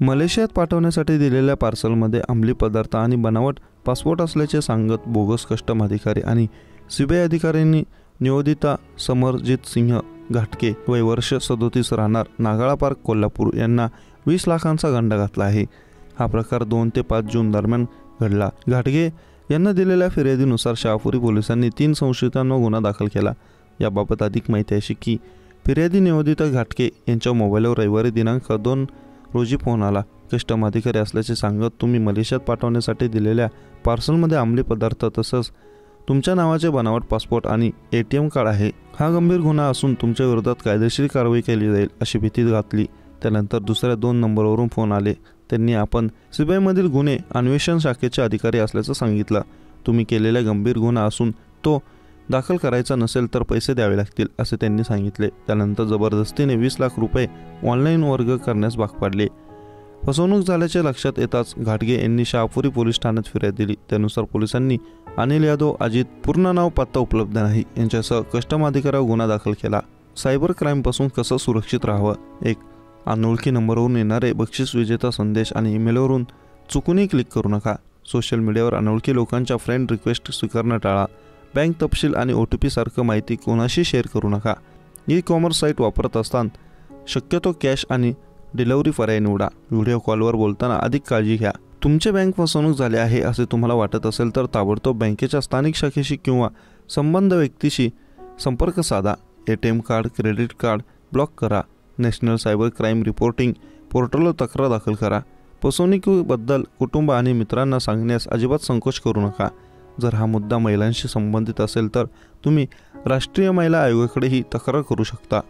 मलेशियात पाठवण्यासाठी दिलेल्या पार्सलमध्ये अंमली पदार्थ आणि बनावट पासपोर्ट असल्याचे सांगत बोगस कस्टम अधिकारी आणि सीबीआय अधिकाऱ्यांनी निवेदिता समरजित सिंह घाटगे वय वर्ष 37 राहणार नागाळा पार्क कोल्हापूर यांना 20 लाखांचा गंडा घातला आहे। हा प्रकार 2 ते 5 जून दरम्यान घडला। घाटगे यांना दिलेल्या फिर्यादीनुसार शहापुरी पोलिसांनी 3 संशयितांवर गुन्हा दाखल केला। याबाबत अधिक माहिती अशी की फिर्यादी निवेदिता घाटगे यांच्या मोबाईलवर रविवारी दिनांक 2 रोजी फोन आला। कस्टम अधिकारी असल्याचे सांगत तुम्ही मलेशियात पाठवण्यासाठी दिलेल्या पार्सलमध्ये अंमली पदार्थ तसंच तुमच्या नावाचे बनावट पासपोर्ट आणि ATM कार्ड आहे। हा गंभीर गुन्हा असून तुमच्या विरोधात कायदेशीर कारवाई केली जाईल अशी भीती घातली। त्यानंतर दुसऱ्या 2 नंबरवरून फोन आले। त्यांनी आपण सीबीआयमधील गुन्हे अन्वेषण शाखेचे अधिकारी असल्याचं सांगितलं। तुम्ही केलेला गंभीर गुन्हा असून तो दाखल करायचा नसेल तर पैसे द्यावे लागतील असे त्यांनी सांगितले। त्यानंतर जबरदस्तीने 20 लाख रुपये ऑनलाईन वर्ग करण्यास भाग पाडले। फसवणूक झाल्याचे लक्षात येताच घाटगे यांनी शहापुरी पोलीस ठाण्यात फिर्याद दिली। त्यानुसार पोलिसांनी अनिल यादव अजित पूर्ण नाव पत्ता उपलब्ध नाही यांच्यासह कस्टम अधिकाऱ्यावर गुन्हा दाखल केला। सायबर क्राईमपासून कसं सुरक्षित राहावं। 1. अनोळखी नंबरवरून येणारे बक्षीस विजेता संदेश आणि ईमेलवरून चुकूनही क्लिक करू नका। सोशल मीडियावर अनोळखी लोकांच्या फ्रेंड रिक्वेस्ट स्वीकारणं टाळा। बँक तपशील आणि OTP सारखं माहिती कोणाशी शेअर करू नका। ई-कॉमर्स साईट वापरत असताना शक्यतो कॅश आणि डिलिव्हरी पर्याय निवडा। व्हिडिओ कॉलवर बोलताना अधिक काळजी घ्या। तुमचे बँक फसवणूक झाली आहे असे तुम्हाला वाटत असेल तर ताबडतोब बँकेच्या स्थानिक शाखेशी किंवा संबंध व्यक्तीशी संपर्क साधा। ATM card, credit card block करा। नॅशनल सायबर क्राईम रिपोर्टिंग पोर्टलवर तक्रार दाखल करा। फसवणुकीबद्दल कुटुंब आणि मित्रांना सांगण्यास अजिबात संकोच करू नका। जर हा मुद्दा महिलांशी संबंधित असेल तर तुम्ही राष्ट्रीय महिला आयोगाकडेही तक्रार करू शकता।